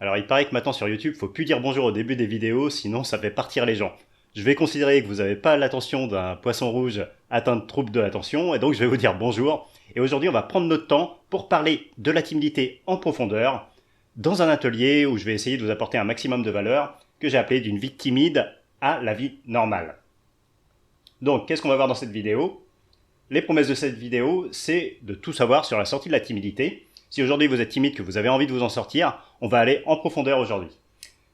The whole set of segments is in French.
Alors il paraît que maintenant sur YouTube, faut plus dire bonjour au début des vidéos, sinon ça fait partir les gens. Je vais considérer que vous n'avez pas l'attention d'un poisson rouge atteint de troubles de l'attention, et donc je vais vous dire bonjour. Et aujourd'hui, on va prendre notre temps pour parler de la timidité en profondeur, dans un atelier où je vais essayer de vous apporter un maximum de valeur, que j'ai appelé d'une vie timide à la vie normale. Donc, qu'est-ce qu'on va voir dans cette vidéo? Les promesses de cette vidéo, c'est de tout savoir sur la sortie de la timidité. Si aujourd'hui vous êtes timide, que vous avez envie de vous en sortir, on va aller en profondeur aujourd'hui.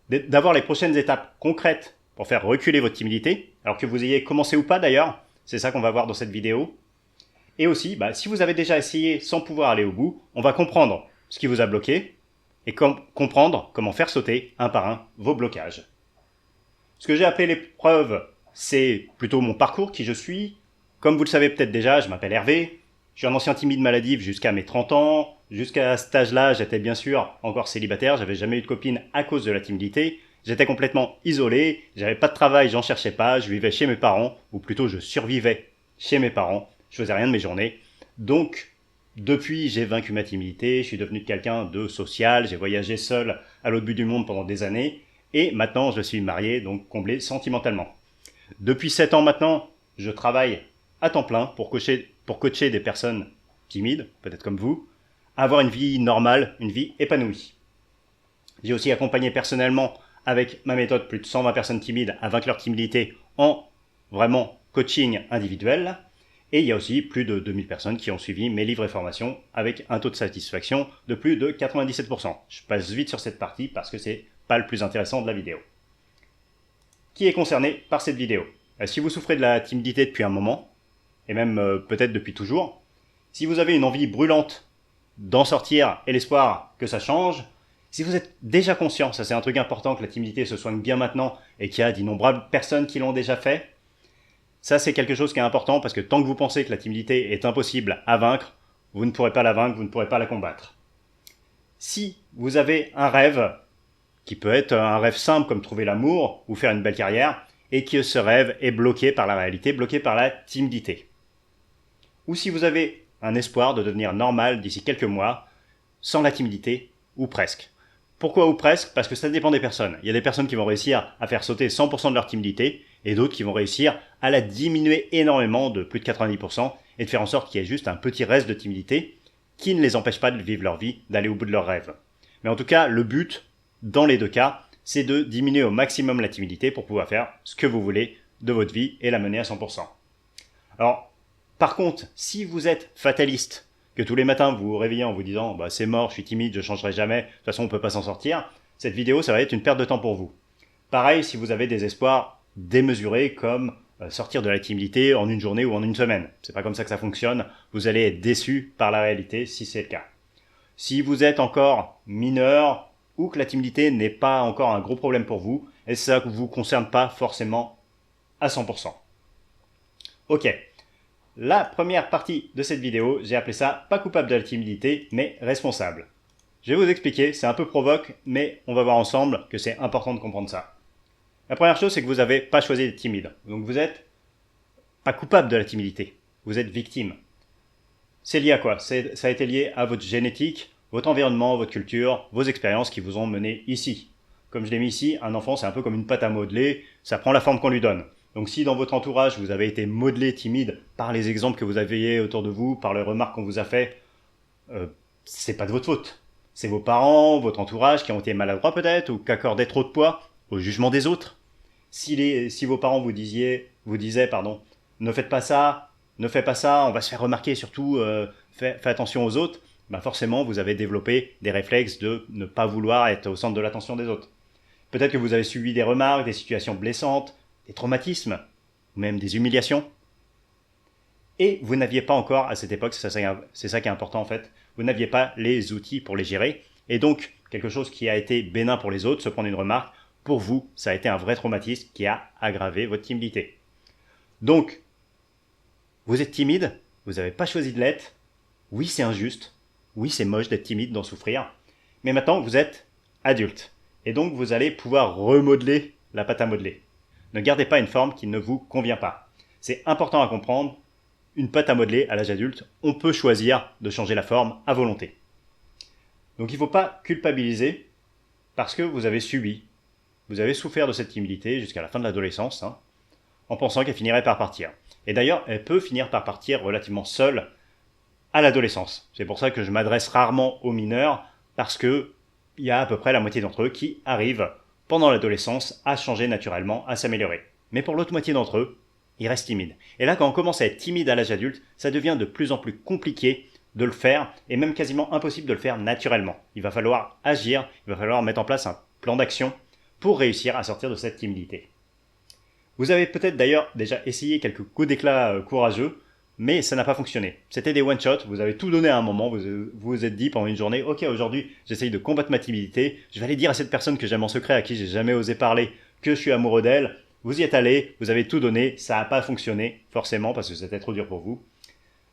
D'avoir les prochaines étapes concrètes pour faire reculer votre timidité, alors que vous ayez commencé ou pas d'ailleurs, c'est ça qu'on va voir dans cette vidéo. Et aussi, si vous avez déjà essayé sans pouvoir aller au bout, on va comprendre ce qui vous a bloqué et comprendre comment faire sauter un par un vos blocages. Ce que j'ai appelé l'épreuve, c'est plutôt mon parcours, qui je suis. Comme vous le savez peut-être déjà, je m'appelle Hervé, je suis un ancien timide maladif jusqu'à mes 30 ans. Jusqu'à cet âge-là, j'étais bien sûr encore célibataire, j'avais jamais eu de copine à cause de la timidité. J'étais complètement isolé, j'avais pas de travail, j'en cherchais pas, je vivais chez mes parents, ou plutôt je survivais chez mes parents, je faisais rien de mes journées. Donc, depuis, j'ai vaincu ma timidité, je suis devenu quelqu'un de social, j'ai voyagé seul à l'autre bout du monde pendant des années, et maintenant je suis marié, donc comblé sentimentalement. Depuis 7 ans maintenant, je travaille à temps plein pour coacher des personnes timides, peut-être comme vous, à avoir une vie normale, une vie épanouie. J'ai aussi accompagné personnellement avec ma méthode plus de 120 personnes timides à vaincre leur timidité en vraiment coaching individuel. Et il y a aussi plus de 2000 personnes qui ont suivi mes livres et formations avec un taux de satisfaction de plus de 97%. Je passe vite sur cette partie parce que c'est pas le plus intéressant de la vidéo. Qui est concerné par cette vidéo? Si vous souffrez de la timidité depuis un moment, et même peut-être depuis toujours, si vous avez une envie brûlante d'en sortir et l'espoir que ça change, si vous êtes déjà conscient, ça c'est un truc important, que la timidité se soigne bien maintenant et qu'il y a d'innombrables personnes qui l'ont déjà fait, ça c'est quelque chose qui est important parce que tant que vous pensez que la timidité est impossible à vaincre, vous ne pourrez pas la vaincre, vous ne pourrez pas la combattre. Si vous avez un rêve, qui peut être un rêve simple comme trouver l'amour ou faire une belle carrière, et que ce rêve est bloqué par la réalité, bloqué par la timidité. Ou si vous avez un espoir de devenir normal d'ici quelques mois, sans la timidité, ou presque. Pourquoi ou presque? Parce que ça dépend des personnes. Il y a des personnes qui vont réussir à faire sauter 100% de leur timidité, et d'autres qui vont réussir à la diminuer énormément de plus de 90%, et de faire en sorte qu'il y ait juste un petit reste de timidité qui ne les empêche pas de vivre leur vie, d'aller au bout de leurs rêves. Mais en tout cas, le but, dans les deux cas, c'est de diminuer au maximum la timidité pour pouvoir faire ce que vous voulez de votre vie et la mener à 100%. Alors, par contre, si vous êtes fataliste, que tous les matins vous vous réveillez en vous disant c'est mort, je suis timide, je changerai jamais, de toute façon on peut pas s'en sortir, cette vidéo ça va être une perte de temps pour vous. Pareil si vous avez des espoirs démesurés comme sortir de la timidité en une journée ou en une semaine. C'est pas comme ça que ça fonctionne, vous allez être déçu par la réalité si c'est le cas. Si vous êtes encore mineur ou que la timidité n'est pas encore un gros problème pour vous, et ça ne vous concerne pas forcément à 100%. Ok. La première partie de cette vidéo, j'ai appelé ça « Pas coupable de la timidité, mais responsable ». Je vais vous expliquer, c'est un peu provoque, mais on va voir ensemble que c'est important de comprendre ça. La première chose, c'est que vous n'avez pas choisi d'être timide. Donc vous n'êtes pas coupable de la timidité, vous êtes victime. C'est lié à quoi? Ça a été lié à votre génétique, votre environnement, votre culture, vos expériences qui vous ont mené ici. Comme je l'ai mis ici, un enfant c'est un peu comme une pâte à modeler, ça prend la forme qu'on lui donne. Donc si dans votre entourage vous avez été modelé timide par les exemples que vous aviez autour de vous, par les remarques qu'on vous a fait, c'est pas de votre faute. C'est vos parents, votre entourage qui ont été maladroits peut-être, ou qui accordaient trop de poids au jugement des autres. Si vos parents vous disaient, ne faites pas ça, ne faites pas ça, on va se faire remarquer, surtout faites attention aux autres, forcément vous avez développé des réflexes de ne pas vouloir être au centre de l'attention des autres. Peut-être que vous avez subi des remarques, des situations blessantes, des traumatismes, ou même des humiliations. Et vous n'aviez pas encore, à cette époque, c'est ça qui est important en fait, vous n'aviez pas les outils pour les gérer. Et donc, quelque chose qui a été bénin pour les autres, se prendre une remarque, pour vous, ça a été un vrai traumatisme qui a aggravé votre timidité. Donc, vous êtes timide, vous n'avez pas choisi de l'être, oui c'est injuste, oui c'est moche d'être timide, d'en souffrir, mais maintenant vous êtes adulte. Et donc vous allez pouvoir remodeler la pâte à modeler. Ne gardez pas une forme qui ne vous convient pas. C'est important à comprendre, une pâte à modeler à l'âge adulte, on peut choisir de changer la forme à volonté. Donc il ne faut pas culpabiliser parce que vous avez subi, vous avez souffert de cette timidité jusqu'à la fin de l'adolescence, hein, en pensant qu'elle finirait par partir. Et d'ailleurs, elle peut finir par partir relativement seule à l'adolescence. C'est pour ça que je m'adresse rarement aux mineurs, parce que il y a à peu près la moitié d'entre eux qui arrivent pendant l'adolescence à changer naturellement, à s'améliorer. Mais pour l'autre moitié d'entre eux, ils restent timides. Et là, quand on commence à être timide à l'âge adulte, ça devient de plus en plus compliqué de le faire, et même quasiment impossible de le faire naturellement. Il va falloir agir, il va falloir mettre en place un plan d'action pour réussir à sortir de cette timidité. Vous avez peut-être d'ailleurs déjà essayé quelques coups d'éclat courageux, mais ça n'a pas fonctionné. C'était des one-shots, vous avez tout donné à un moment, vous vous êtes dit pendant une journée, ok, aujourd'hui j'essaye de combattre ma timidité, je vais aller dire à cette personne que j'aime en secret, à qui j'ai jamais osé parler, que je suis amoureux d'elle. Vous y êtes allé, vous avez tout donné, ça n'a pas fonctionné, forcément, parce que c'était trop dur pour vous.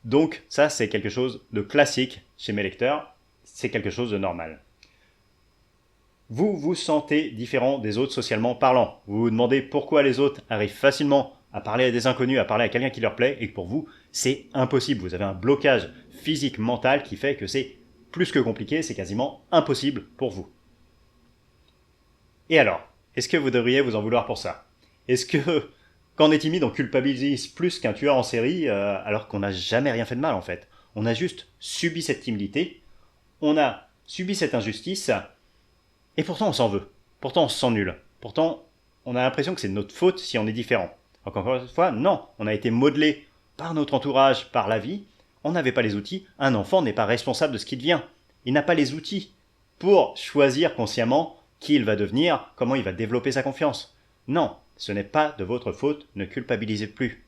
Donc ça, c'est quelque chose de classique chez mes lecteurs, c'est quelque chose de normal. Vous vous sentez différent des autres socialement parlant. Vous vous demandez pourquoi les autres arrivent facilement à parler à des inconnus, à parler à quelqu'un qui leur plaît, et que pour vous, c'est impossible. Vous avez un blocage physique, mental, qui fait que c'est plus que compliqué, c'est quasiment impossible pour vous. Et alors, est-ce que vous devriez vous en vouloir pour ça? Est-ce que, quand on est timide, on culpabilise plus qu'un tueur en série, alors qu'on n'a jamais rien fait de mal en fait? On a juste subi cette timidité, on a subi cette injustice, et pourtant on s'en veut. Pourtant on se sent nul. Pourtant, on a l'impression que c'est de notre faute si on est différent. Donc encore une fois, non, on a été modelé par notre entourage, par la vie, on n'avait pas les outils. Un enfant n'est pas responsable de ce qu'il devient. Il n'a pas les outils pour choisir consciemment qui il va devenir, comment il va développer sa confiance. Non, ce n'est pas de votre faute, ne culpabilisez plus.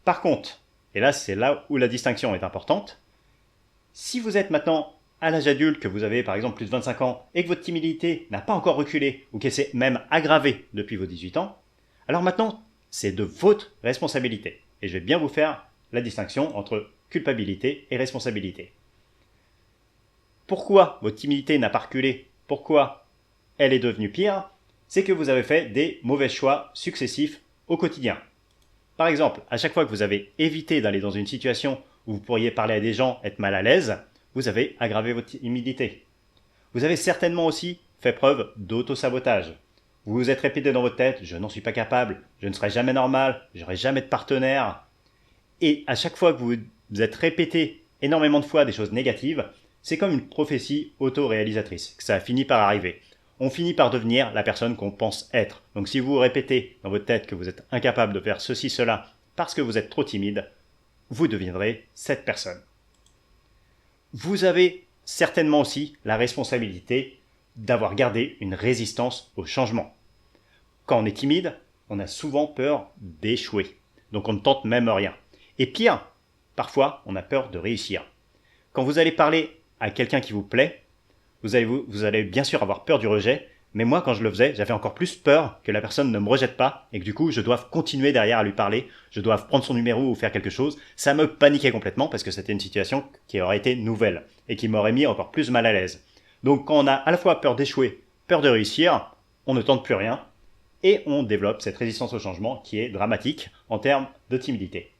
Par contre, et là c'est là où la distinction est importante, si vous êtes maintenant à l'âge adulte, que vous avez par exemple plus de 25 ans, et que votre timidité n'a pas encore reculé, ou qu'elle s'est même aggravée depuis vos 18 ans, alors maintenant, c'est de votre responsabilité. Et je vais bien vous faire la distinction entre culpabilité et responsabilité. Pourquoi votre timidité n'a pas reculé? Pourquoi elle est devenue pire? C'est que vous avez fait des mauvais choix successifs au quotidien. Par exemple, à chaque fois que vous avez évité d'aller dans une situation où vous pourriez parler à des gens, être mal à l'aise, vous avez aggravé votre timidité. Vous avez certainement aussi fait preuve d'auto-sabotage. Vous vous êtes répété dans votre tête, je n'en suis pas capable, je ne serai jamais normal, je n'aurai jamais de partenaire. Et à chaque fois que vous vous êtes répété énormément de fois des choses négatives, c'est comme une prophétie auto-réalisatrice, que ça a fini par arriver. On finit par devenir la personne qu'on pense être. Donc si vous vous répétez dans votre tête que vous êtes incapable de faire ceci, cela, parce que vous êtes trop timide, vous deviendrez cette personne. Vous avez certainement aussi la responsabilité d'avoir gardé une résistance au changement. Quand on est timide, on a souvent peur d'échouer. Donc on ne tente même rien. Et pire, parfois, on a peur de réussir. Quand vous allez parler à quelqu'un qui vous plaît, vous allez bien sûr avoir peur du rejet, mais moi, quand je le faisais, j'avais encore plus peur que la personne ne me rejette pas et que du coup, je doive continuer derrière à lui parler, je doive prendre son numéro ou faire quelque chose. Ça me paniquait complètement parce que c'était une situation qui aurait été nouvelle et qui m'aurait mis encore plus mal à l'aise. Donc quand on a à la fois peur d'échouer, peur de réussir, on ne tente plus rien et on développe cette résistance au changement qui est dramatique en termes de timidité.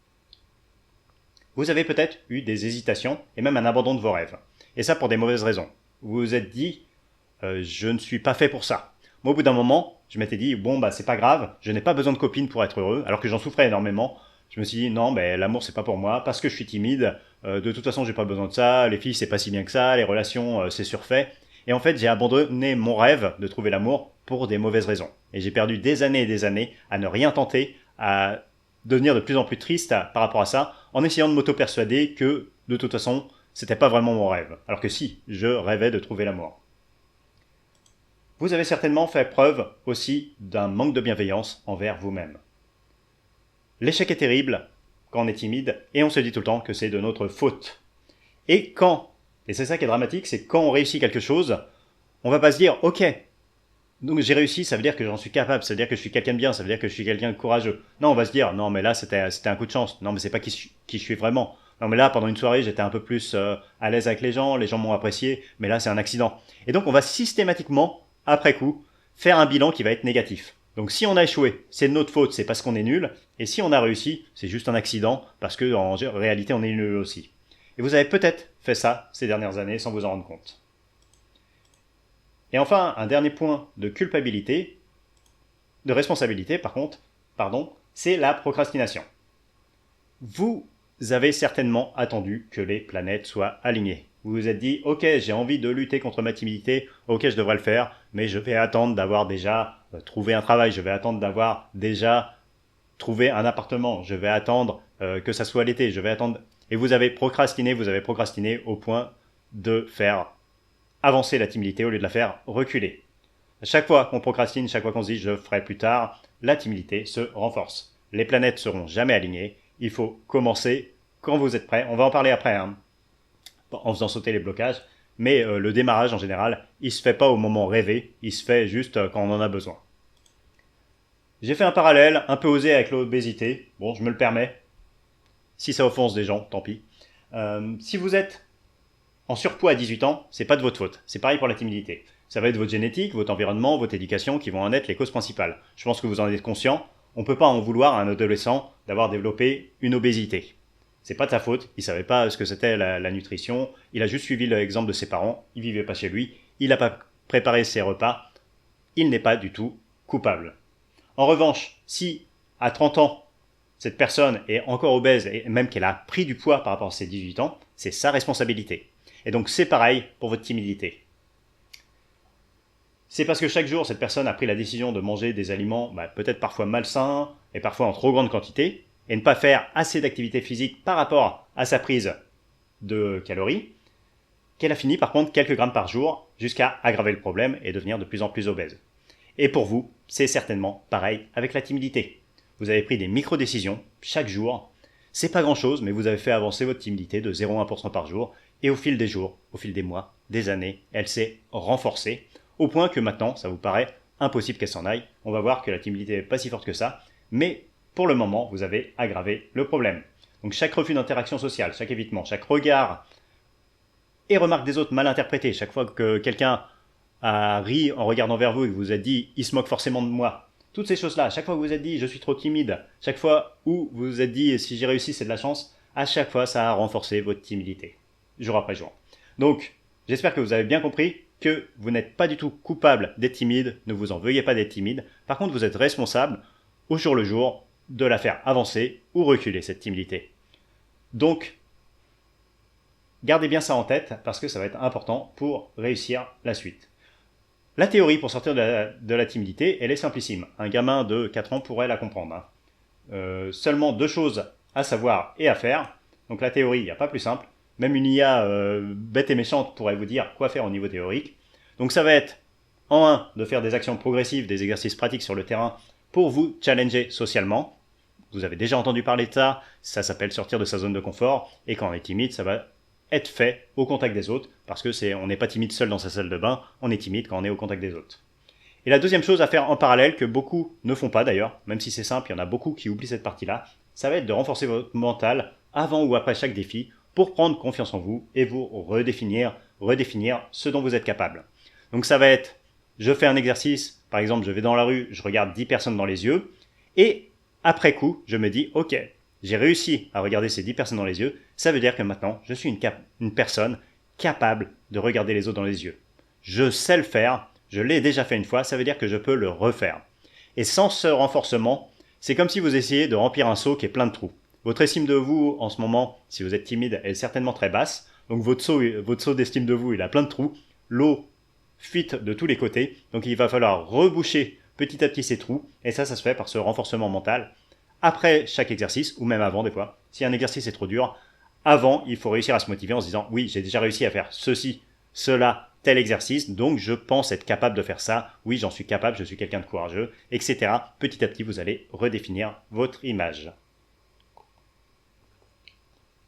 Vous avez peut-être eu des hésitations et même un abandon de vos rêves. Et ça pour des mauvaises raisons. Vous vous êtes dit je ne suis pas fait pour ça. Moi, au bout d'un moment, je m'étais dit, bon, bah, c'est pas grave, je n'ai pas besoin de copine pour être heureux, alors que j'en souffrais énormément. Je me suis dit, non, ben, l'amour, c'est pas pour moi, parce que je suis timide, de toute façon, j'ai pas besoin de ça, les filles, c'est pas si bien que ça, les relations, c'est surfait. Et en fait, j'ai abandonné mon rêve de trouver l'amour pour des mauvaises raisons. Et j'ai perdu des années à ne rien tenter, à devenir de plus en plus triste par rapport à ça, en essayant de m'auto-persuader que, de toute façon, c'était pas vraiment mon rêve. Alors que si, je rêvais de trouver l'amour. Vous avez certainement fait preuve aussi d'un manque de bienveillance envers vous-même. L'échec est terrible quand on est timide et on se dit tout le temps que c'est de notre faute. Et c'est ça qui est dramatique, c'est quand on réussit quelque chose, on va pas se dire ok, donc j'ai réussi, ça veut dire que j'en suis capable, ça veut dire que je suis quelqu'un de bien, ça veut dire que je suis quelqu'un de courageux. Non, on va se dire non mais là c'était un coup de chance, non mais c'est pas qui je suis vraiment. Non mais là pendant une soirée j'étais un peu plus à l'aise avec les gens m'ont apprécié, mais là c'est un accident. Et donc on va systématiquement après coup, faire un bilan qui va être négatif. Donc si on a échoué, c'est de notre faute, c'est parce qu'on est nul, et si on a réussi, c'est juste un accident, parce que en réalité on est nul aussi. Et vous avez peut-être fait ça ces dernières années sans vous en rendre compte. Et enfin, un dernier point de culpabilité, de responsabilité pardon, c'est la procrastination. Vous avez certainement attendu que les planètes soient alignées. Vous vous êtes dit, ok, j'ai envie de lutter contre ma timidité, ok, je devrais le faire, mais je vais attendre d'avoir déjà trouvé un travail, je vais attendre d'avoir déjà trouvé un appartement, je vais attendre que ça soit l'été, je vais attendre... Et vous avez procrastiné au point de faire avancer la timidité au lieu de la faire reculer. À chaque fois qu'on procrastine, chaque fois qu'on se dit je ferai plus tard, la timidité se renforce. Les planètes seront jamais alignées. Il faut commencer quand vous êtes prêt. On va en parler après, hein, en faisant sauter les blocages. Mais le démarrage en général, il se fait pas au moment rêvé, il se fait juste quand on en a besoin. J'ai fait un parallèle un peu osé avec l'obésité. Bon, je me le permets. Si ça offense des gens, tant pis. Si vous êtes en surpoids à 18 ans, c'est pas de votre faute. C'est pareil pour la timidité. Ça va être votre génétique, votre environnement, votre éducation qui vont en être les causes principales. Je pense que vous en êtes conscient. On ne peut pas en vouloir à un adolescent d'avoir développé une obésité. C'est pas de sa faute. Il savait pas ce que c'était la nutrition. Il a juste suivi l'exemple de ses parents. Il vivait pas chez lui. Il n'a pas préparé ses repas. Il n'est pas du tout coupable. En revanche, si à 30 ans, cette personne est encore obèse et même qu'elle a pris du poids par rapport à ses 18 ans, c'est sa responsabilité. Et donc c'est pareil pour votre timidité. C'est parce que chaque jour, cette personne a pris la décision de manger des aliments peut-être parfois malsains et parfois en trop grande quantité, et ne pas faire assez d'activité physique par rapport à sa prise de calories, qu'elle a fini par prendre quelques grammes par jour jusqu'à aggraver le problème et devenir de plus en plus obèse. Et pour vous, c'est certainement pareil avec la timidité. Vous avez pris des micro-décisions chaque jour. C'est pas grand-chose, mais vous avez fait avancer votre timidité de 0,1% par jour. Et au fil des jours, au fil des mois, des années, elle s'est renforcée. Au point que maintenant, ça vous paraît impossible qu'elle s'en aille. On va voir que la timidité n'est pas si forte que ça. Mais pour le moment, vous avez aggravé le problème. Donc chaque refus d'interaction sociale, chaque évitement, chaque regard et remarque des autres mal interprétées, chaque fois que quelqu'un a ri en regardant vers vous et que vous vous êtes dit « il se moque forcément de moi », toutes ces choses-là, chaque fois que vous vous êtes dit « je suis trop timide », chaque fois où vous vous êtes dit « si j'ai réussi, c'est de la chance », à chaque fois, ça a renforcé votre timidité, jour après jour. Donc, j'espère que vous avez bien compris que vous n'êtes pas du tout coupable d'être timide, ne vous en veuillez pas d'être timide. Par contre, vous êtes responsable, au jour le jour, de la faire avancer ou reculer, cette timidité. Donc, gardez bien ça en tête, parce que ça va être important pour réussir la suite. La théorie pour sortir de la timidité, elle est simplissime. Un gamin de 4 ans pourrait la comprendre. Seulement 2 choses à savoir et à faire. Donc la théorie, il n'y a pas plus simple. Même une IA bête et méchante pourrait vous dire quoi faire au niveau théorique. Donc ça va être, en 1, de faire des actions progressives, des exercices pratiques sur le terrain pour vous challenger socialement. Vous avez déjà entendu parler de ça, ça s'appelle sortir de sa zone de confort. Et quand on est timide, ça va être fait au contact des autres, parce que on n'est pas timide seul dans sa salle de bain, on est timide quand on est au contact des autres. Et la deuxième chose à faire en parallèle, que beaucoup ne font pas d'ailleurs, même si c'est simple, il y en a beaucoup qui oublient cette partie-là, ça va être de renforcer votre mental avant ou après chaque défi pour prendre confiance en vous et vous redéfinir ce dont vous êtes capable. Donc ça va être, je fais un exercice, par exemple je vais dans la rue, je regarde 10 personnes dans les yeux, et après coup, je me dis, ok, j'ai réussi à regarder ces 10 personnes dans les yeux, ça veut dire que maintenant, je suis une personne capable de regarder les autres dans les yeux. Je sais le faire, je l'ai déjà fait une fois, ça veut dire que je peux le refaire. Et sans ce renforcement, c'est comme si vous essayiez de remplir un seau qui est plein de trous. Votre estime de vous, en ce moment, si vous êtes timide, elle est certainement très basse. Donc votre seau d'estime de vous, il a plein de trous. L'eau fuite de tous les côtés. Donc il va falloir reboucher petit à petit ces trous. Et ça se fait par ce renforcement mental. Après chaque exercice, ou même avant des fois, si un exercice est trop dur, avant, il faut réussir à se motiver en se disant « oui, j'ai déjà réussi à faire ceci, cela, tel exercice, donc je pense être capable de faire ça, oui, j'en suis capable, je suis quelqu'un de courageux, etc. » Petit à petit, vous allez redéfinir votre image.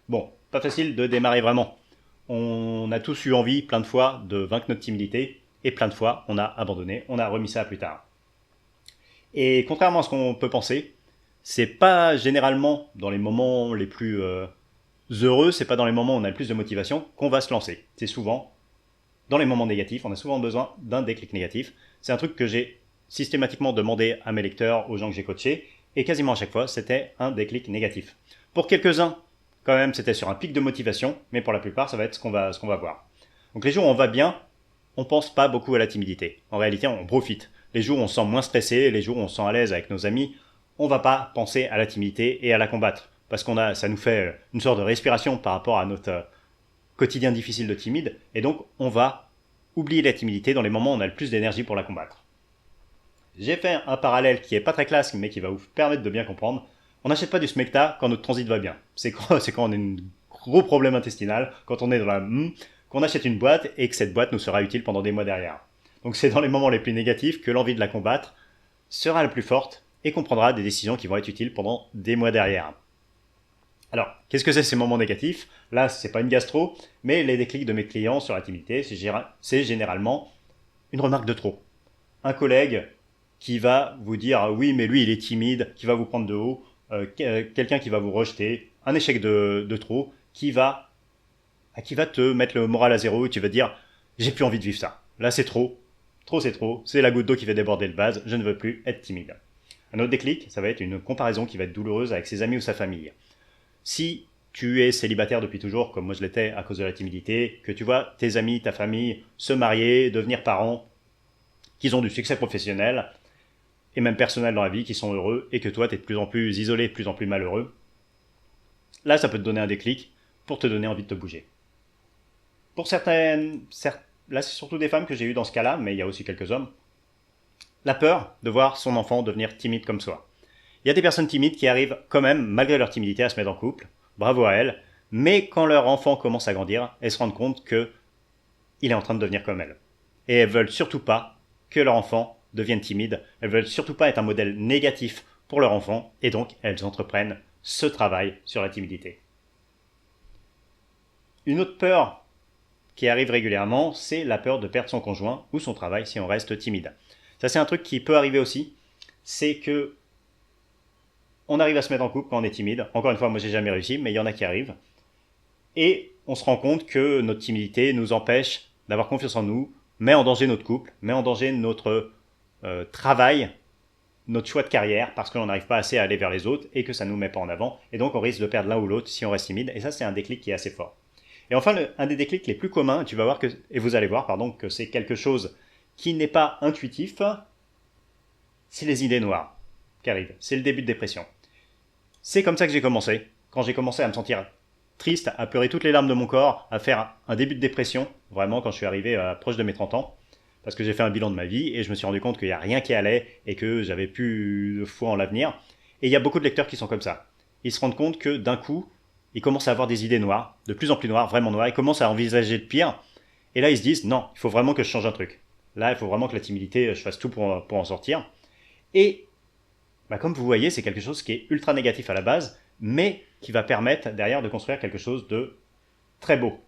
Bon, pas facile de démarrer vraiment. On a tous eu envie, plein de fois, de vaincre notre timidité, et plein de fois, on a abandonné, on a remis ça à plus tard. Et contrairement à ce qu'on peut penser, c'est pas généralement dans les moments les plus heureux, c'est pas dans les moments où on a le plus de motivation qu'on va se lancer. C'est souvent dans les moments négatifs, on a souvent besoin d'un déclic négatif. C'est un truc que j'ai systématiquement demandé à mes lecteurs, aux gens que j'ai coachés, et quasiment à chaque fois, c'était un déclic négatif. Pour quelques-uns, quand même, c'était sur un pic de motivation, mais pour la plupart, ça va être ce qu'on va voir. Donc les jours où on va bien, on pense pas beaucoup à la timidité. En réalité, on profite. Les jours où on se sent moins stressé, les jours où on se sent à l'aise avec nos amis, on va pas penser à la timidité et à la combattre. Parce ça nous fait une sorte de respiration par rapport à notre quotidien difficile de timide. Et donc, on va oublier la timidité dans les moments où on a le plus d'énergie pour la combattre. J'ai fait un parallèle qui est pas très classe, mais qui va vous permettre de bien comprendre. On n'achète pas du smecta quand notre transit va bien. C'est quand on a un gros problème intestinal, quand on est dans la qu'on achète une boîte et que cette boîte nous sera utile pendant des mois derrière. Donc c'est dans les moments les plus négatifs que l'envie de la combattre sera la plus forte et qu'on prendra des décisions qui vont être utiles pendant des mois derrière. Alors, qu'est-ce que c'est ces moments négatifs? Là, c'est pas une gastro, mais les déclics de mes clients sur la timidité, c'est généralement une remarque de trop. Un collègue qui va vous dire ah oui, mais lui il est timide, qui va vous prendre de haut, quelqu'un qui va vous rejeter, un échec de trop, qui va te mettre le moral à zéro et tu vas dire j'ai plus envie de vivre ça. Là c'est trop, c'est trop, c'est la goutte d'eau qui fait déborder le vase, je ne veux plus être timide. Un autre déclic, ça va être une comparaison qui va être douloureuse avec ses amis ou sa famille. Si tu es célibataire depuis toujours, comme moi je l'étais à cause de la timidité, que tu vois tes amis, ta famille se marier, devenir parents, qu'ils ont du succès professionnel et même personnel dans la vie, qui sont heureux, et que toi tu es de plus en plus isolé, de plus en plus malheureux, là ça peut te donner un déclic pour te donner envie de te bouger. Pour certaines, là c'est surtout des femmes que j'ai eues dans ce cas-là, mais il y a aussi quelques hommes, la peur de voir son enfant devenir timide comme soi. Il y a des personnes timides qui arrivent quand même, malgré leur timidité, à se mettre en couple, bravo à elles, mais quand leur enfant commence à grandir, elles se rendent compte qu'il est en train de devenir comme elles. Et elles veulent surtout pas que leur enfant devienne timide, elles veulent surtout pas être un modèle négatif pour leur enfant, et donc elles entreprennent ce travail sur la timidité. Une autre peur qui arrive régulièrement, c'est la peur de perdre son conjoint ou son travail si on reste timide. Ça c'est un truc qui peut arriver aussi, c'est que on arrive à se mettre en couple quand on est timide. Encore une fois, moi j'ai jamais réussi, mais il y en a qui arrivent. Et on se rend compte que notre timidité nous empêche d'avoir confiance en nous, met en danger notre couple, met en danger notre travail, notre choix de carrière, parce qu'on n'arrive pas assez à aller vers les autres et que ça ne nous met pas en avant. Et donc on risque de perdre l'un ou l'autre si on reste timide. Et ça, c'est un déclic qui est assez fort. Et enfin, un des déclics les plus communs, vous allez voir que c'est quelque chose qui n'est pas intuitif, c'est les idées noires qui arrivent. C'est le début de dépression. C'est comme ça que j'ai commencé. Quand j'ai commencé à me sentir triste, à pleurer toutes les larmes de mon corps, à faire un début de dépression, vraiment quand je suis arrivé proche de mes 30 ans, parce que j'ai fait un bilan de ma vie et je me suis rendu compte qu'il n'y a rien qui allait et que j'avais plus de foi en l'avenir. Et il y a beaucoup de lecteurs qui sont comme ça. Ils se rendent compte que d'un coup, ils commencent à avoir des idées noires, de plus en plus noires, vraiment noires, ils commencent à envisager le pire. Et là, ils se disent, non, il faut vraiment que je change un truc. Là, il faut vraiment que la timidité, je fasse tout pour en sortir. Et comme vous voyez, c'est quelque chose qui est ultra négatif à la base, mais qui va permettre derrière de construire quelque chose de très beau.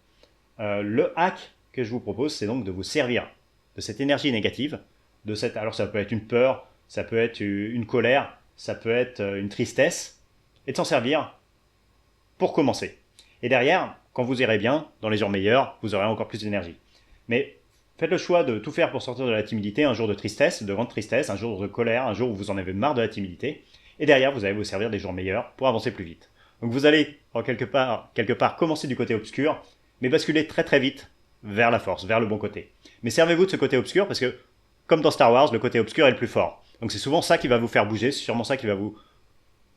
Le hack que je vous propose, c'est donc de vous servir de cette énergie négative, alors ça peut être une peur, ça peut être une colère, ça peut être une tristesse, et de s'en servir pour commencer. Et derrière, quand vous irez bien, dans les jours meilleurs, vous aurez encore plus d'énergie. Mais faites le choix de tout faire pour sortir de la timidité, un jour de tristesse, de grande tristesse, un jour de colère, un jour où vous en avez marre de la timidité, et derrière, vous allez vous servir des jours meilleurs pour avancer plus vite. Donc vous allez, quelque part, commencer du côté obscur, mais basculer très très vite vers la force, vers le bon côté. Mais servez-vous de ce côté obscur parce que, comme dans Star Wars, le côté obscur est le plus fort. Donc c'est souvent ça qui va vous faire bouger, c'est sûrement ça qui va vous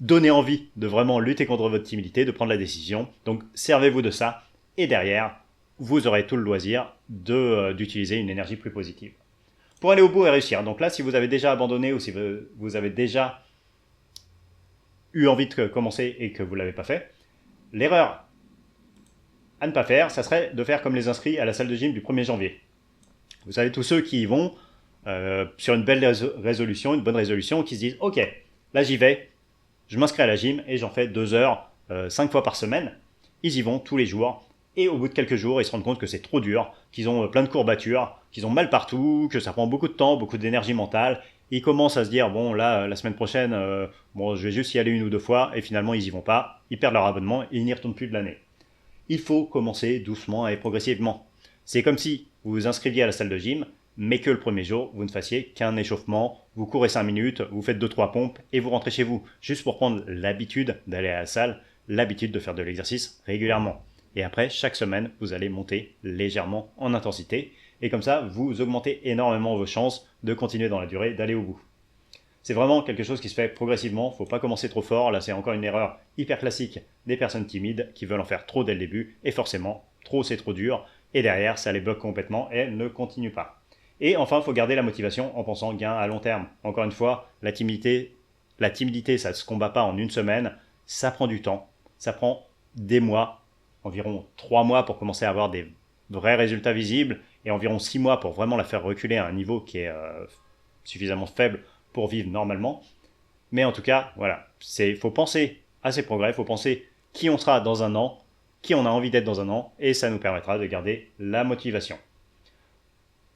donner envie de vraiment lutter contre votre timidité, de prendre la décision. Donc servez-vous de ça, et derrière, vous aurez tout le loisir d'utiliser une énergie plus positive. Pour aller au bout et réussir. Donc là, si vous avez déjà abandonné ou si vous avez déjà eu envie de commencer et que vous ne l'avez pas fait, l'erreur à ne pas faire, ça serait de faire comme les inscrits à la salle de gym du 1er janvier. Vous savez, tous ceux qui y vont sur une belle résolution, une bonne résolution, qui se disent « Ok, là j'y vais, je m'inscris à la gym et j'en fais 2 heures, 5 fois par semaine. » Ils y vont tous les jours. Et au bout de quelques jours, ils se rendent compte que c'est trop dur, qu'ils ont plein de courbatures, qu'ils ont mal partout, que ça prend beaucoup de temps, beaucoup d'énergie mentale. Ils commencent à se dire, bon là, la semaine prochaine, je vais juste y aller 1 ou 2 fois, et finalement ils y vont pas, ils perdent leur abonnement, et ils n'y retournent plus de l'année. Il faut commencer doucement et progressivement. C'est comme si vous vous inscriviez à la salle de gym, mais que le premier jour, vous ne fassiez qu'un échauffement, vous courez 5 minutes, vous faites 2-3 pompes, et vous rentrez chez vous, juste pour prendre l'habitude d'aller à la salle, l'habitude de faire de l'exercice régulièrement. Et après, chaque semaine, vous allez monter légèrement en intensité. et comme ça, vous augmentez énormément vos chances de continuer dans la durée, d'aller au bout. C'est vraiment quelque chose qui se fait progressivement, il ne faut pas commencer trop fort, là c'est encore une erreur hyper classique des personnes timides qui veulent en faire trop dès le début, et forcément, trop c'est trop dur, et derrière ça les bloque complètement et elles ne continuent pas. Et enfin, il faut garder la motivation en pensant gain à long terme. Encore une fois, la timidité, ça ne se combat pas en une semaine, ça prend du temps, ça prend des mois, environ 3 mois pour commencer à avoir des vrais résultats visibles, et environ 6 mois pour vraiment la faire reculer à un niveau qui est suffisamment faible pour vivre normalement. Mais en tout cas, voilà, il faut penser à ces progrès, il faut penser qui on sera dans un an, qui on a envie d'être dans un an, et ça nous permettra de garder la motivation.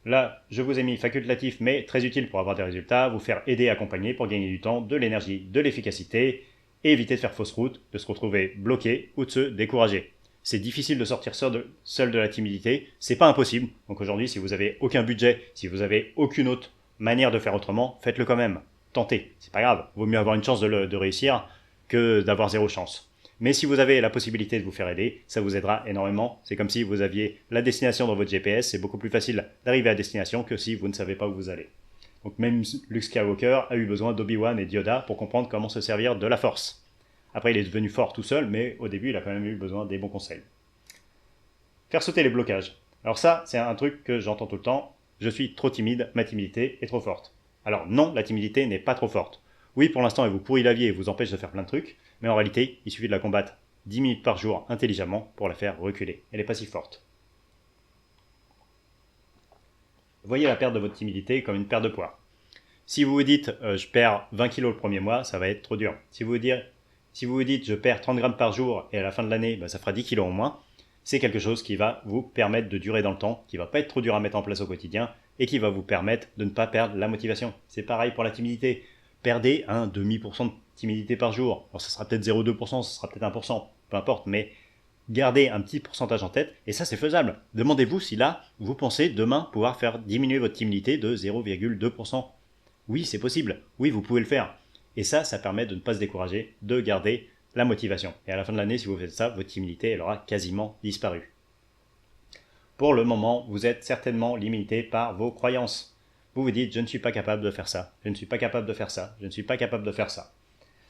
Là, je vous ai mis facultatif, mais très utile pour avoir des résultats, vous faire aider et accompagner pour gagner du temps, de l'énergie, de l'efficacité, et éviter de faire fausse route, de se retrouver bloqué ou de se décourager. C'est difficile de sortir seul de la timidité, c'est pas impossible. Donc aujourd'hui, si vous avez aucun budget, si vous avez aucune autre manière de faire autrement, faites-le quand même. Tentez, c'est pas grave. Vaut mieux avoir une chance de réussir que d'avoir zéro chance. Mais si vous avez la possibilité de vous faire aider, ça vous aidera énormément. C'est comme si vous aviez la destination dans votre GPS, c'est beaucoup plus facile d'arriver à destination que si vous ne savez pas où vous allez. Donc même Luke Skywalker a eu besoin d'Obi-Wan et d'Yoda pour comprendre comment se servir de la force. Après, il est devenu fort tout seul, mais au début, il a quand même eu besoin des bons conseils. Faire sauter les blocages. Alors ça, c'est un truc que j'entends tout le temps. Je suis trop timide, ma timidité est trop forte. Alors non, la timidité n'est pas trop forte. Oui, pour l'instant, elle vous pourrit la vie et vous empêche de faire plein de trucs, mais en réalité, il suffit de la combattre 10 minutes par jour intelligemment pour la faire reculer. Elle n'est pas si forte. Voyez la perte de votre timidité comme une perte de poids. Si vous vous dites je perds 20 kilos le premier mois, ça va être trop dur. Si vous vous dites je perds 30 grammes par jour et à la fin de l'année, ça fera 10 kilos en moins, c'est quelque chose qui va vous permettre de durer dans le temps, qui va pas être trop dur à mettre en place au quotidien et qui va vous permettre de ne pas perdre la motivation. C'est pareil pour la timidité. Perdez un demi% de timidité par jour. Alors ça sera peut-être 0,2%, ça sera peut-être 1%, peu importe, mais gardez un petit pourcentage en tête et ça c'est faisable. Demandez-vous si là, vous pensez demain pouvoir faire diminuer votre timidité de 0,2%. Oui, c'est possible. Oui, vous pouvez le faire. Et ça permet de ne pas se décourager, de garder la motivation. Et à la fin de l'année, si vous faites ça, votre timidité, elle aura quasiment disparu. Pour le moment, vous êtes certainement limité par vos croyances. Vous vous dites, je ne suis pas capable de faire ça, je ne suis pas capable de faire ça, je ne suis pas capable de faire ça.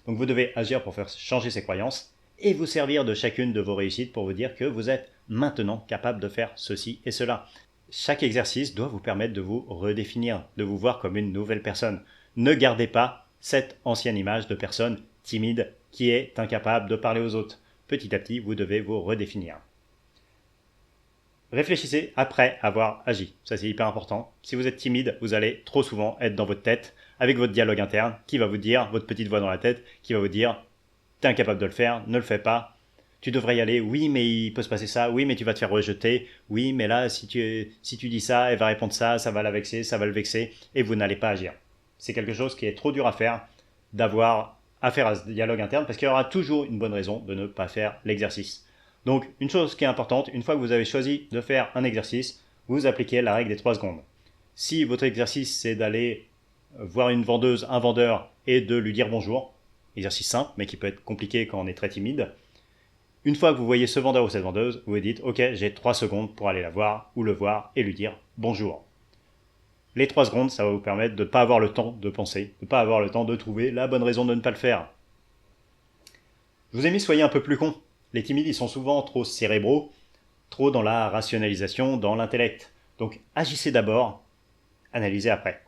Donc vous devez agir pour faire changer ces croyances et vous servir de chacune de vos réussites pour vous dire que vous êtes maintenant capable de faire ceci et cela. Chaque exercice doit vous permettre de vous redéfinir, de vous voir comme une nouvelle personne. Ne gardez pas cette ancienne image de personne timide qui est incapable de parler aux autres. Petit à petit, vous devez vous redéfinir. Réfléchissez après avoir agi. Ça, c'est hyper important. Si vous êtes timide, vous allez trop souvent être dans votre tête avec votre dialogue interne qui va vous dire, votre petite voix dans la tête, qui va vous dire « T'es incapable de le faire, ne le fais pas. Tu devrais y aller. Oui, mais il peut se passer ça. Oui, mais tu vas te faire rejeter. Oui, mais là, si tu dis ça, elle va répondre ça, ça va la vexer, ça va le vexer. » Et vous n'allez pas agir. C'est quelque chose qui est trop dur à faire, d'avoir à faire à ce dialogue interne, parce qu'il y aura toujours une bonne raison de ne pas faire l'exercice. Donc, une chose qui est importante, une fois que vous avez choisi de faire un exercice, vous appliquez la règle des 3 secondes. Si votre exercice, c'est d'aller voir une vendeuse, un vendeur, et de lui dire bonjour, exercice simple, mais qui peut être compliqué quand on est très timide, une fois que vous voyez ce vendeur ou cette vendeuse, vous vous dites « Ok, j'ai 3 secondes pour aller la voir ou le voir et lui dire bonjour ». Les 3 secondes, ça va vous permettre de ne pas avoir le temps de penser, de ne pas avoir le temps de trouver la bonne raison de ne pas le faire. Je vous ai mis « Soyez un peu plus con ». Les timides, ils sont souvent trop cérébraux, trop dans la rationalisation, dans l'intellect. Donc agissez d'abord, analysez après.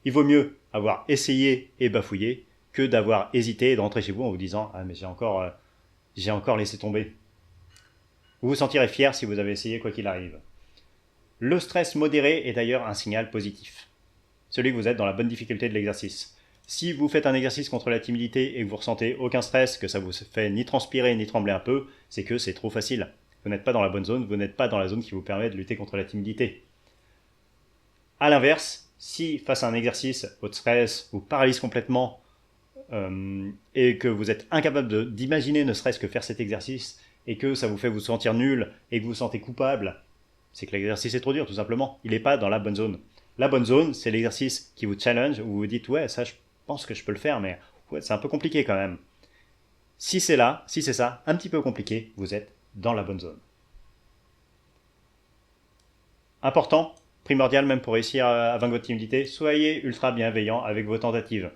Il vaut mieux avoir essayé et bafouillé que d'avoir hésité et de rentrer chez vous en vous disant « Ah mais j'ai encore laissé tomber ». Vous vous sentirez fier si vous avez essayé quoi qu'il arrive. Le stress modéré est d'ailleurs un signal positif. Celui que vous êtes dans la bonne difficulté de l'exercice. Si vous faites un exercice contre la timidité et que vous ressentez aucun stress, que ça vous fait ni transpirer ni trembler un peu, c'est que c'est trop facile. Vous n'êtes pas dans la bonne zone, vous n'êtes pas dans la zone qui vous permet de lutter contre la timidité. A l'inverse, si face à un exercice, votre stress vous paralyse complètement et que vous êtes incapable d'imaginer ne serait-ce que faire cet exercice et que ça vous fait vous sentir nul et que vous vous sentez coupable, c'est que l'exercice est trop dur tout simplement. Il n'est pas dans la bonne zone. La bonne zone, c'est l'exercice qui vous challenge, où vous vous dites « Ouais, ça je pense que je peux le faire, mais ouais, c'est un peu compliqué quand même. » Si c'est ça, un petit peu compliqué, vous êtes dans la bonne zone. Important, primordial même pour réussir à vaincre votre timidité, soyez ultra bienveillant avec vos tentatives.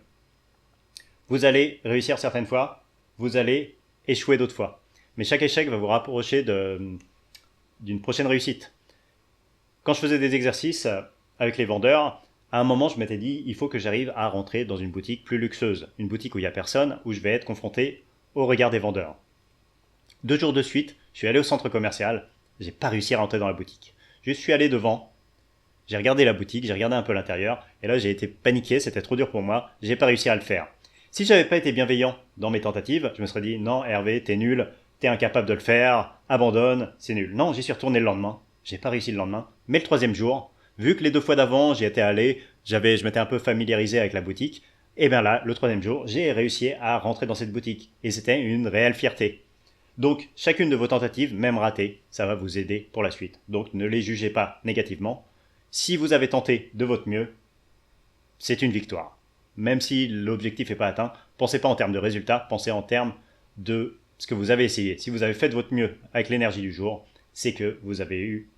Vous allez réussir certaines fois, vous allez échouer d'autres fois. Mais chaque échec va vous rapprocher d'une prochaine réussite. Quand je faisais des exercices avec les vendeurs, à un moment je m'étais dit, il faut que j'arrive à rentrer dans une boutique plus luxueuse, une boutique où il n'y a personne, où je vais être confronté au regard des vendeurs. 2 jours de suite, je suis allé au centre commercial, j'ai pas réussi à rentrer dans la boutique. Je suis allé devant, j'ai regardé la boutique, j'ai regardé un peu l'intérieur, et là j'ai été paniqué, c'était trop dur pour moi, j'ai pas réussi à le faire. Si j'avais pas été bienveillant dans mes tentatives, je me serais dit, non Hervé, t'es nul, t'es incapable de le faire, abandonne, c'est nul. Non, j'y suis retourné le lendemain, j'ai pas réussi le lendemain, mais le 3e jour, vu que les 2 fois d'avant j'y étais allé, je m'étais un peu familiarisé avec la boutique, et bien là, le 3e jour, j'ai réussi à rentrer dans cette boutique, et c'était une réelle fierté. Donc, chacune de vos tentatives, même ratées, ça va vous aider pour la suite. Donc, ne les jugez pas négativement. Si vous avez tenté de votre mieux, c'est une victoire. Même si l'objectif n'est pas atteint, pensez pas en termes de résultats, pensez en termes de ce que vous avez essayé. Si vous avez fait de votre mieux avec l'énergie du jour, c'est que vous avez eu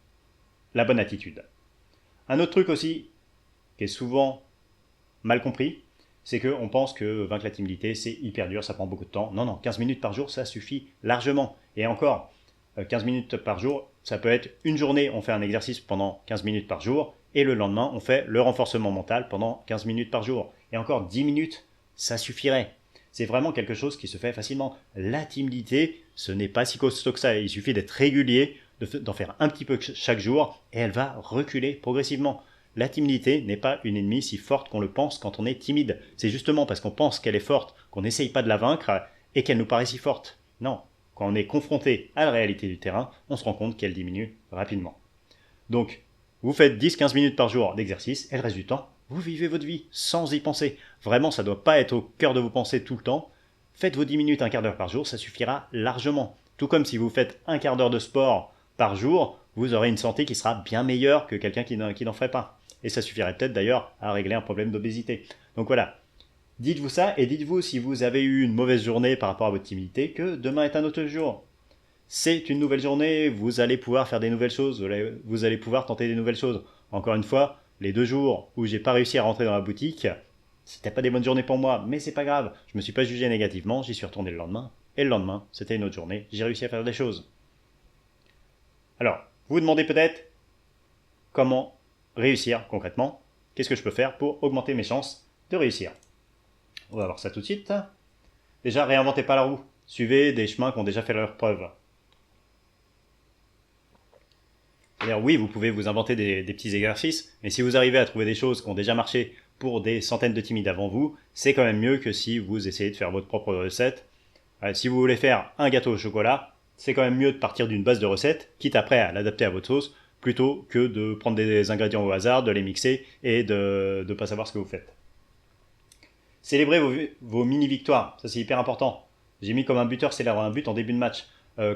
la bonne attitude. Un autre truc aussi, qui est souvent mal compris, c'est qu'on pense que vaincre la timidité, c'est hyper dur, ça prend beaucoup de temps. Non, non, 15 minutes par jour, ça suffit largement. Et encore, 15 minutes par jour, ça peut être une journée, on fait un exercice pendant 15 minutes par jour, et le lendemain, on fait le renforcement mental pendant 15 minutes par jour. Et encore 10 minutes, ça suffirait. C'est vraiment quelque chose qui se fait facilement. La timidité, ce n'est pas si costaud que ça. Il suffit d'être régulier, d'en faire un petit peu chaque jour, et elle va reculer progressivement. La timidité n'est pas une ennemie si forte qu'on le pense quand on est timide. C'est justement parce qu'on pense qu'elle est forte qu'on n'essaye pas de la vaincre et qu'elle nous paraît si forte. Non, quand on est confronté à la réalité du terrain, on se rend compte qu'elle diminue rapidement. Donc, vous faites 10-15 minutes par jour d'exercice et le reste du temps, vous vivez votre vie sans y penser. Vraiment, ça ne doit pas être au cœur de vos pensées tout le temps. Faites vos 10 minutes, un quart d'heure par jour, ça suffira largement. Tout comme si vous faites un quart d'heure de sport par jour, vous aurez une santé qui sera bien meilleure que quelqu'un qui n'en ferait pas. Et ça suffirait peut-être d'ailleurs à régler un problème d'obésité. Donc voilà, dites-vous ça et dites-vous si vous avez eu une mauvaise journée par rapport à votre timidité que demain est un autre jour. C'est une nouvelle journée, vous allez pouvoir faire des nouvelles choses, vous allez pouvoir tenter des nouvelles choses. Encore une fois, les 2 jours où j'ai pas réussi à rentrer dans la boutique, c'était pas des bonnes journées pour moi, mais c'est pas grave, je me suis pas jugé négativement, j'y suis retourné le lendemain, et le lendemain, c'était une autre journée, j'ai réussi à faire des choses. Alors, vous vous demandez peut-être comment réussir concrètement. Qu'est-ce que je peux faire pour augmenter mes chances de réussir? On va voir ça tout de suite. Déjà, réinventez pas la roue. Suivez des chemins qui ont déjà fait leur preuve. C'est-à-dire, oui, vous pouvez vous inventer des petits exercices, mais si vous arrivez à trouver des choses qui ont déjà marché pour des centaines de timides avant vous, c'est quand même mieux que si vous essayez de faire votre propre recette. Si vous voulez faire un gâteau au chocolat, c'est quand même mieux de partir d'une base de recette, quitte après à l'adapter à votre sauce, plutôt que de prendre des ingrédients au hasard, de les mixer et de ne pas savoir ce que vous faites. Célébrez vos mini-victoires, ça c'est hyper important. J'ai mis comme un buteur célèbre un but en début de match.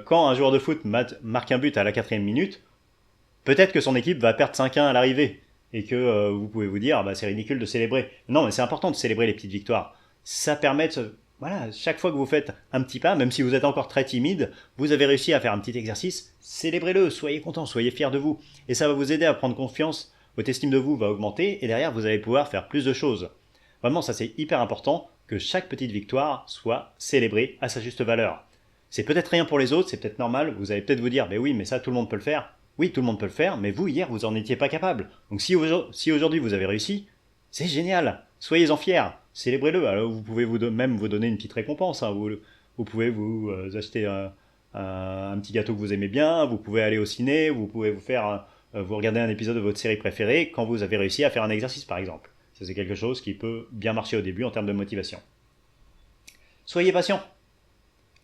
Quand un joueur de foot marque un but à la 4e minute, peut-être que son équipe va perdre 5-1 à l'arrivée et que vous pouvez vous dire c'est ridicule de célébrer. Non, mais c'est important de célébrer les petites victoires. Ça permet voilà, chaque fois que vous faites un petit pas, même si vous êtes encore très timide, vous avez réussi à faire un petit exercice, célébrez-le, soyez content, soyez fiers de vous. Et ça va vous aider à prendre confiance, votre estime de vous va augmenter et derrière vous allez pouvoir faire plus de choses. Vraiment, ça c'est hyper important que chaque petite victoire soit célébrée à sa juste valeur. C'est peut-être rien pour les autres, c'est peut-être normal, vous allez peut-être vous dire, oui, mais ça tout le monde peut le faire. Oui, tout le monde peut le faire, mais vous, hier, vous n'en étiez pas capable. Donc si aujourd'hui vous avez réussi, c'est génial, soyez-en fiers. Célébrez-le. Alors vous pouvez même vous donner une petite récompense. Vous pouvez vous acheter un petit gâteau que vous aimez bien. Vous pouvez aller au ciné. Vous pouvez vous regarder un épisode de votre série préférée quand vous avez réussi à faire un exercice, par exemple. Ça, c'est quelque chose qui peut bien marcher au début en termes de motivation. Soyez patient.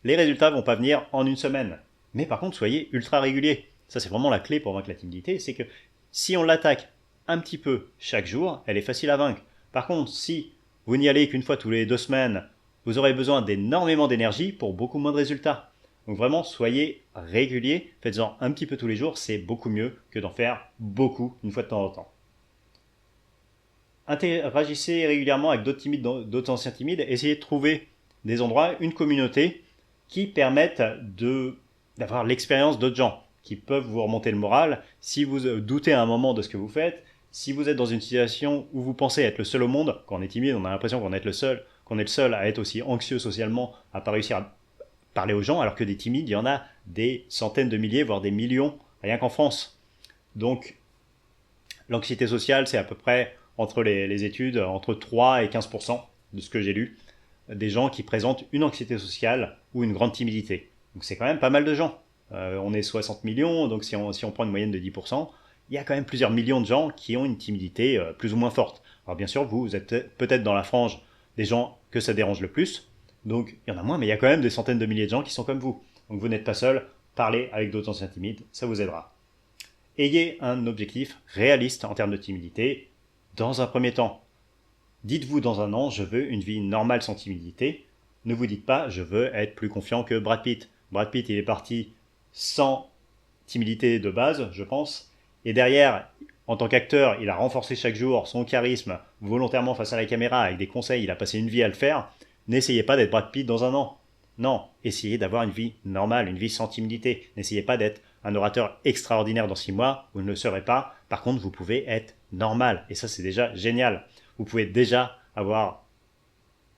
Les résultats vont pas venir en une semaine. Mais par contre, soyez ultra régulier. Ça, c'est vraiment la clé pour vaincre la timidité. C'est que si on l'attaque un petit peu chaque jour, elle est facile à vaincre. Par contre, si vous n'y allez qu'une fois tous les 2 semaines, vous aurez besoin d'énormément d'énergie pour beaucoup moins de résultats. Donc vraiment, soyez régulier, faites-en un petit peu tous les jours, c'est beaucoup mieux que d'en faire beaucoup une fois de temps en temps. Interagissez régulièrement avec d'autres anciens timides, essayez de trouver des endroits, une communauté qui permettent d'avoir l'expérience d'autres gens. qui peuvent vous remonter le moral si vous doutez à un moment de ce que vous faites, si vous êtes dans une situation où vous pensez être le seul au monde. Quand on est timide, on a l'impression qu'on est le seul à être aussi anxieux socialement, à pas réussir à parler aux gens, alors que des timides, il y en a des centaines de milliers, voire des millions, rien qu'en France. Donc, l'anxiété sociale, c'est à peu près, entre les études, entre 3 et 15% de ce que j'ai lu, des gens qui présentent une anxiété sociale ou une grande timidité. Donc c'est quand même pas mal de gens. On est 60 millions, donc si on prend une moyenne de 10%, il y a quand même plusieurs millions de gens qui ont une timidité plus ou moins forte. Alors bien sûr, vous êtes peut-être dans la frange des gens que ça dérange le plus, donc il y en a moins, mais il y a quand même des centaines de milliers de gens qui sont comme vous. Donc vous n'êtes pas seul, parlez avec d'autres anciens timides, ça vous aidera. Ayez un objectif réaliste en termes de timidité. Dans un premier temps, dites-vous dans un an, je veux une vie normale sans timidité. Ne vous dites pas, je veux être plus confiant que Brad Pitt. Brad Pitt, il est parti sans timidité de base, je pense. Et derrière, en tant qu'acteur, il a renforcé chaque jour son charisme volontairement face à la caméra avec des conseils. Il a passé une vie à le faire. N'essayez pas d'être Brad Pitt dans un an. Non, essayez d'avoir une vie normale, une vie sans timidité. N'essayez pas d'être un orateur extraordinaire dans 6 mois, vous ne le serez pas. Par contre, vous pouvez être normal. Et ça, c'est déjà génial. Vous pouvez déjà avoir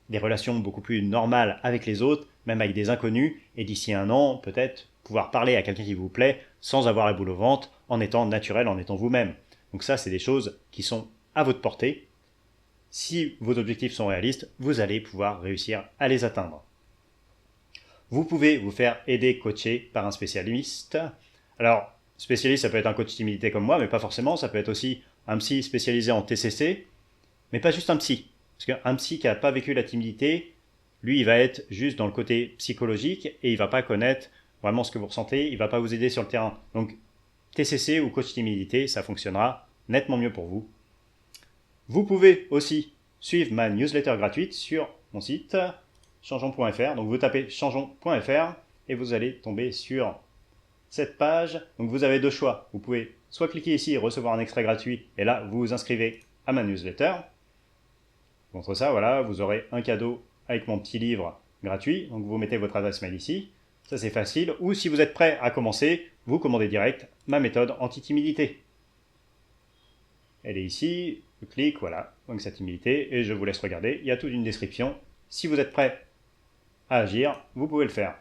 des relations beaucoup plus normales avec les autres, même avec des inconnus, et d'ici un an, peut-être pouvoir parler à quelqu'un qui vous plaît sans avoir la boule au ventre, en étant naturel, en étant vous-même. Donc ça, c'est des choses qui sont à votre portée. Si vos objectifs sont réalistes, vous allez pouvoir réussir à les atteindre. Vous pouvez vous faire aider, coacher par un spécialiste. Alors, spécialiste, ça peut être un coach timidité comme moi, mais pas forcément. Ça peut être aussi un psy spécialisé en TCC, mais pas juste un psy. Parce qu'un psy qui n'a pas vécu la timidité, lui, il va être juste dans le côté psychologique et il ne va pas connaître vraiment ce que vous ressentez, il ne va pas vous aider sur le terrain. Donc, TCC ou coach timidité, ça fonctionnera nettement mieux pour vous. Vous pouvez aussi suivre ma newsletter gratuite sur mon site changeons.fr. Donc, vous tapez changeons.fr et vous allez tomber sur cette page. Donc, vous avez deux choix. Vous pouvez soit cliquer ici et recevoir un extrait gratuit et là, vous vous inscrivez à ma newsletter. Contre ça, voilà, vous aurez un cadeau avec mon petit livre gratuit. Donc vous mettez votre adresse mail ici. Ça, c'est facile. Ou si vous êtes prêt à commencer, vous commandez direct ma méthode anti-timidité. Elle est ici. Je clique, voilà. Donc cette timidité. Et je vous laisse regarder. Il y a toute une description. Si vous êtes prêt à agir, vous pouvez le faire.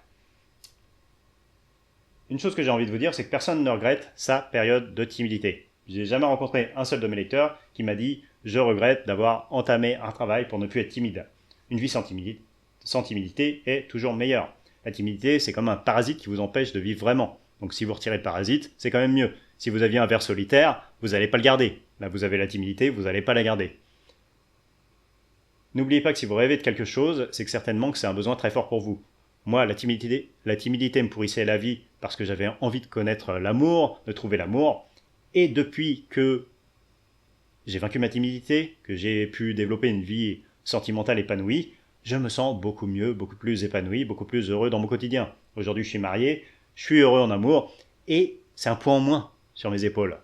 Une chose que j'ai envie de vous dire, c'est que personne ne regrette sa période de timidité. Je n'ai jamais rencontré un seul de mes lecteurs qui m'a dit « Je regrette d'avoir entamé un travail pour ne plus être timide ». Une vie sans timidité est toujours meilleure. La timidité, c'est comme un parasite qui vous empêche de vivre vraiment. Donc si vous retirez le parasite, c'est quand même mieux. Si vous aviez un ver solitaire, vous n'allez pas le garder. Là, vous avez la timidité, vous n'allez pas la garder. N'oubliez pas que si vous rêvez de quelque chose, c'est que certainement que c'est un besoin très fort pour vous. Moi, la timidité me pourrissait la vie parce que j'avais envie de connaître l'amour, de trouver l'amour. Et depuis que j'ai vaincu ma timidité, que j'ai pu développer une vie sentimentale épanouie, je me sens beaucoup mieux, beaucoup plus épanoui, beaucoup plus heureux dans mon quotidien. Aujourd'hui, je suis marié, je suis heureux en amour, et c'est un poids en moins sur mes épaules.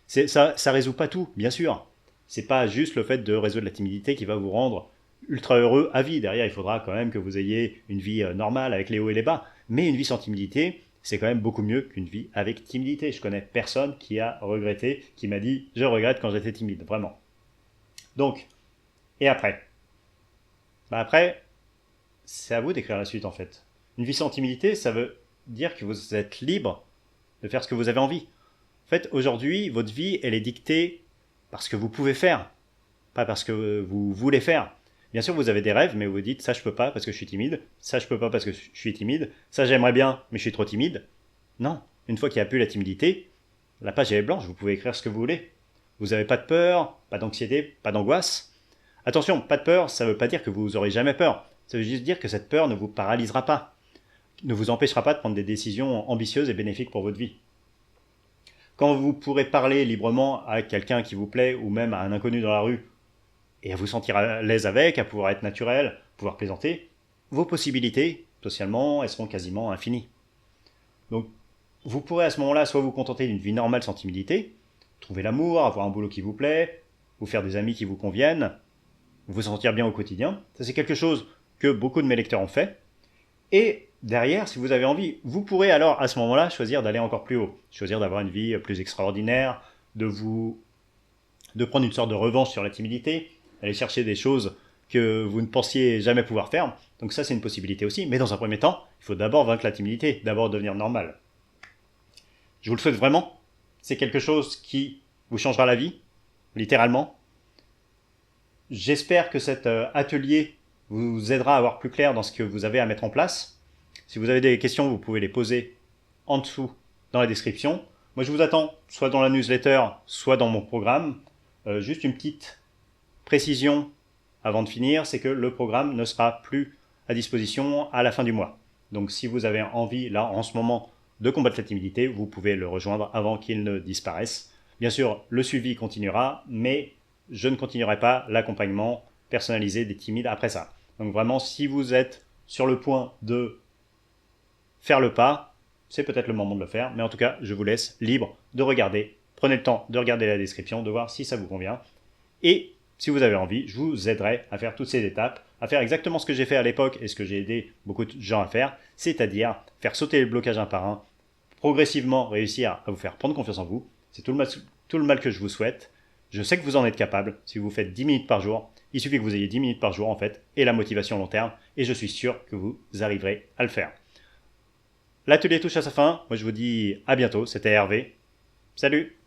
Ça résout pas tout, bien sûr. C'est pas juste le fait de résoudre la timidité qui va vous rendre ultra heureux à vie. Derrière, il faudra quand même que vous ayez une vie normale avec les hauts et les bas. Mais une vie sans timidité, c'est quand même beaucoup mieux qu'une vie avec timidité. Je connais personne qui a regretté, qui m'a dit « je regrette quand j'étais timide », vraiment. Donc, et après après, c'est à vous d'écrire la suite en fait. Une vie sans timidité, ça veut dire que vous êtes libre de faire ce que vous avez envie. En fait, aujourd'hui, votre vie, elle est dictée par ce que vous pouvez faire, pas parce que vous voulez faire. Bien sûr, vous avez des rêves, mais vous dites « ça, je peux pas parce que je suis timide. Ça, je peux pas parce que je suis timide. Ça, j'aimerais bien, mais je suis trop timide. » Non, une fois qu'il n'y a plus la timidité, la page est blanche, vous pouvez écrire ce que vous voulez. Vous n'avez pas de peur, pas d'anxiété, pas d'angoisse. Attention, pas de peur, ça ne veut pas dire que vous n'aurez jamais peur. Ça veut juste dire que cette peur ne vous paralysera pas, ne vous empêchera pas de prendre des décisions ambitieuses et bénéfiques pour votre vie. Quand vous pourrez parler librement à quelqu'un qui vous plaît ou même à un inconnu dans la rue, et à vous sentir à l'aise avec, à pouvoir être naturel, pouvoir plaisanter, vos possibilités, socialement, elles seront quasiment infinies. Donc, vous pourrez à ce moment-là soit vous contenter d'une vie normale sans timidité, trouver l'amour, avoir un boulot qui vous plaît, vous faire des amis qui vous conviennent, vous sentir bien au quotidien. Ça, c'est quelque chose que beaucoup de mes lecteurs ont fait. Et derrière, si vous avez envie, vous pourrez alors à ce moment-là choisir d'aller encore plus haut, choisir d'avoir une vie plus extraordinaire, de prendre une sorte de revanche sur la timidité, aller chercher des choses que vous ne pensiez jamais pouvoir faire. Donc ça, c'est une possibilité aussi. Mais dans un premier temps, il faut d'abord vaincre la timidité, d'abord devenir normal. Je vous le souhaite vraiment. C'est quelque chose qui vous changera la vie, littéralement. J'espère que cet atelier vous aidera à voir plus clair dans ce que vous avez à mettre en place. Si vous avez des questions, vous pouvez les poser en dessous dans la description. Moi, je vous attends soit dans la newsletter, soit dans mon programme. Juste une petite précision avant de finir, c'est que le programme ne sera plus à disposition à la fin du mois. Donc si vous avez envie, là, en ce moment, de combattre la timidité, vous pouvez le rejoindre avant qu'il ne disparaisse. Bien sûr, le suivi continuera, mais je ne continuerai pas l'accompagnement personnalisé des timides après ça. Donc vraiment, si vous êtes sur le point de faire le pas, c'est peut-être le moment de le faire, mais en tout cas, je vous laisse libre de regarder. Prenez le temps de regarder la description, de voir si ça vous convient. Et si vous avez envie, je vous aiderai à faire toutes ces étapes, à faire exactement ce que j'ai fait à l'époque et ce que j'ai aidé beaucoup de gens à faire, c'est-à-dire faire sauter les blocages un par un, progressivement réussir à vous faire prendre confiance en vous. C'est tout le mal que je vous souhaite. Je sais que vous en êtes capable. Si vous faites 10 minutes par jour, il suffit que vous ayez 10 minutes par jour en fait, et la motivation long terme, et je suis sûr que vous arriverez à le faire. L'atelier touche à sa fin. Moi je vous dis à bientôt. C'était Hervé. Salut!